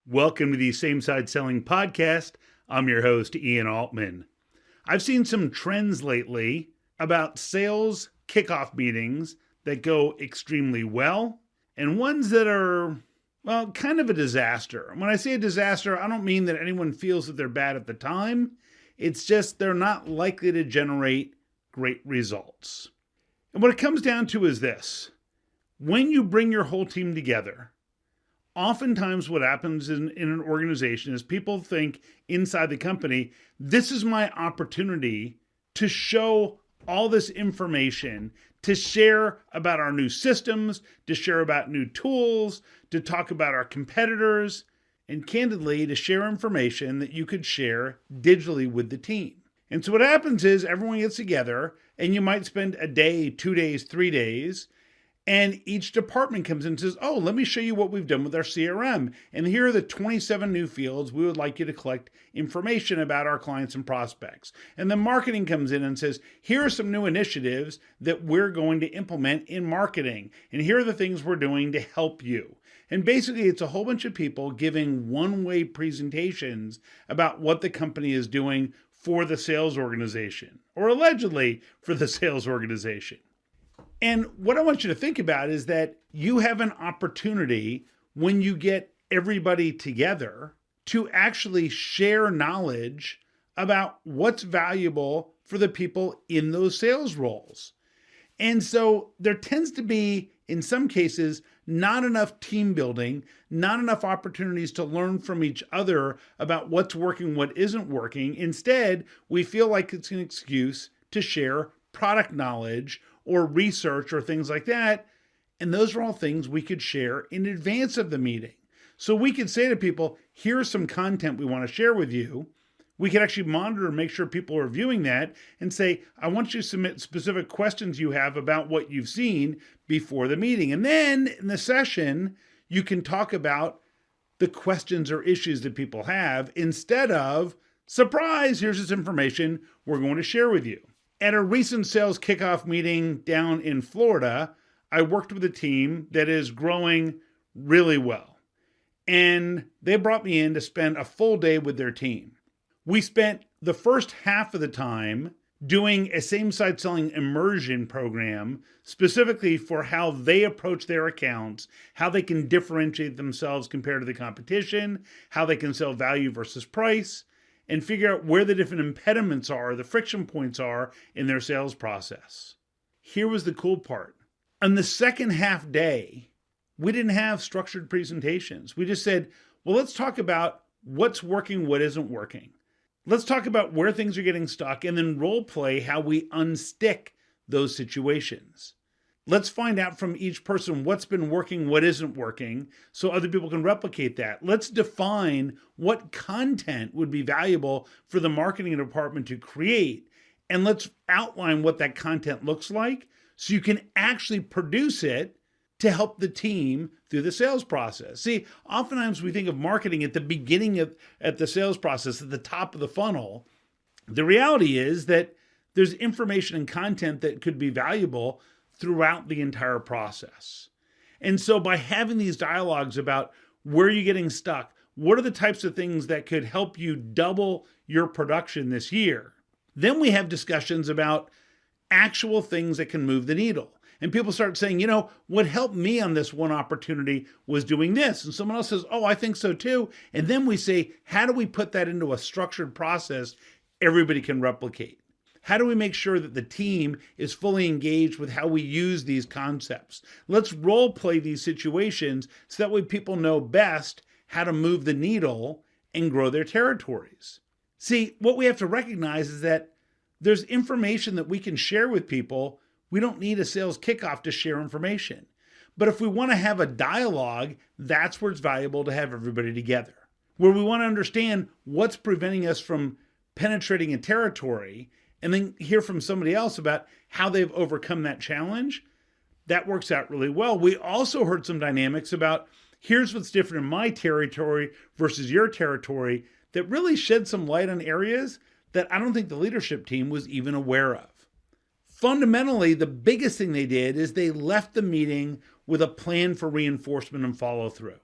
Welcome to the Same Side Selling Podcast. I'm your host, Ian Altman. I've seen some trends lately about sales kickoff meetings that go extremely well and ones that are, well, kind of a disaster. When I say a disaster, I don't mean that anyone feels that they're bad at the time. It's just they're not likely to generate great results. And what it comes down to is this. When you bring your whole team together, oftentimes what happens in an organization is people think inside the company, this is my opportunity to show all this information, to share about our new systems, to share about new tools, to talk about our competitors, and candidly, to share information that you could share digitally with the team. And so what happens is everyone gets together and you might spend a day, 2 days, 3 days, and each department comes in and says, oh, let me show you what we've done with our CRM. And here are the 27 new fields we would like you to collect information about our clients and prospects. And then marketing comes in and says, here are some new initiatives that we're going to implement in marketing. And here are the things we're doing to help you. And basically, it's a whole bunch of people giving one-way presentations about what the company is doing for the sales organization, or allegedly for the sales organization. And what I want you to think about is that you have an opportunity when you get everybody together to actually share knowledge about what's valuable for the people in those sales roles. And so there tends to be, in some cases, not enough team building, not enough opportunities to learn from each other about what's working, what isn't working. Instead, we feel like it's an excuse to share product knowledge or research or things like that. And those are all things we could share in advance of the meeting. So we could say to people, here's some content we want to share with you. We could actually monitor and make sure people are viewing that and say, I want you to submit specific questions you have about what you've seen before the meeting. And then in the session, you can talk about the questions or issues that people have instead of, surprise, here's this information we're going to share with you. At a recent sales kickoff meeting down in Florida, I worked with a team that is growing really well. And they brought me in to spend a full day with their team. We spent the first half of the time doing a same-side selling immersion program specifically for how they approach their accounts, how they can differentiate themselves compared to the competition, how they can sell value versus price, and figure out where the different impediments are, the friction points are in their sales process. Here was the cool part. On the second half day, we didn't have structured presentations. We just said, well, let's talk about what's working, what isn't working. Let's talk about where things are getting stuck and then role play how we unstick those situations. Let's find out from each person what's been working, what isn't working, so other people can replicate that. Let's define what content would be valuable for the marketing department to create, and let's outline what that content looks like so you can actually produce it to help the team through the sales process. See, oftentimes we think of marketing at the beginning at the sales process, at the top of the funnel. The reality is that there's information and content that could be valuable throughout the entire process. And so by having these dialogues about where you're getting stuck, what are the types of things that could help you double your production this year, then we have discussions about actual things that can move the needle. And people start saying, you know, what helped me on this one opportunity was doing this. And someone else says, oh, I think so too. And then we say, how do we put that into a structured process everybody can replicate? How do we make sure that the team is fully engaged with how we use these concepts? Let's role play these situations so that way people know best how to move the needle and grow their territories. See, what we have to recognize is that there's information that we can share with people. We don't need a sales kickoff to share information. But if we want to have a dialogue, that's where it's valuable to have everybody together. Where we want to understand what's preventing us from penetrating a territory and then hear from somebody else about how they've overcome that challenge, that works out really well. We also heard some dynamics about here's what's different in my territory versus your territory that really shed some light on areas that I don't think the leadership team was even aware of. Fundamentally, the biggest thing they did is they left the meeting with a plan for reinforcement and follow through.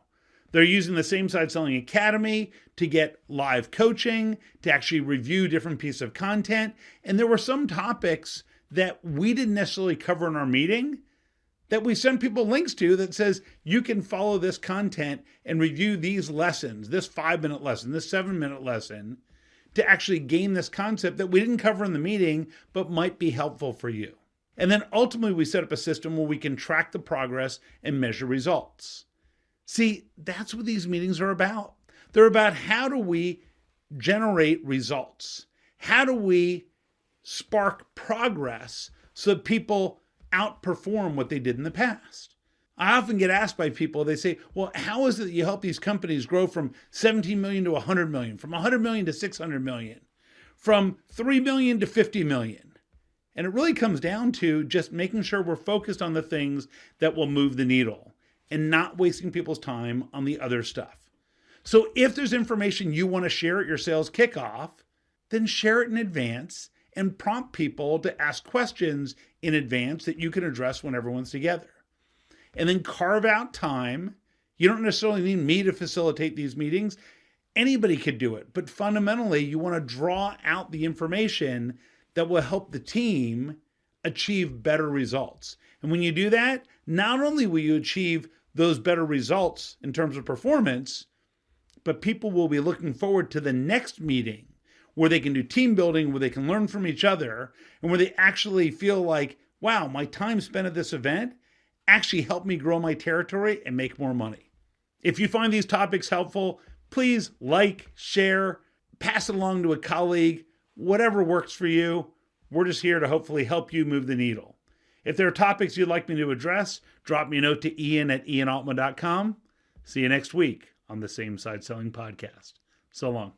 They're using the Same Side Selling Academy to get live coaching, to actually review different pieces of content. And there were some topics that we didn't necessarily cover in our meeting that we send people links to that says, you can follow this content and review these lessons, this 5-minute lesson, this 7-minute lesson, to actually gain this concept that we didn't cover in the meeting, but might be helpful for you. And then ultimately we set up a system where we can track the progress and measure results. See, that's what these meetings are about. They're about how do we generate results? How do we spark progress so that people outperform what they did in the past? I often get asked by people, they say, well, how is it that you help these companies grow from 17 million to 100 million, from 100 million to 600 million, from 3 million to 50 million? And it really comes down to just making sure we're focused on the things that will move the needle and not wasting people's time on the other stuff. So if there's information you want to share at your sales kickoff, then share it in advance and prompt people to ask questions in advance that you can address when everyone's together. And then carve out time. You don't necessarily need me to facilitate these meetings. Anybody could do it. But fundamentally, you want to draw out the information that will help the team achieve better results. And when you do that, not only will you achieve those better results in terms of performance, but people will be looking forward to the next meeting where they can do team building, where they can learn from each other, and where they actually feel like, wow, my time spent at this event actually helped me grow my territory and make more money. If you find these topics helpful, please like, share, pass it along to a colleague, whatever works for you. We're just here to hopefully help you move the needle. If there are topics you'd like me to address, drop me a note to ian@ianaltman.com. See you next week on the Same Side Selling Podcast. So long.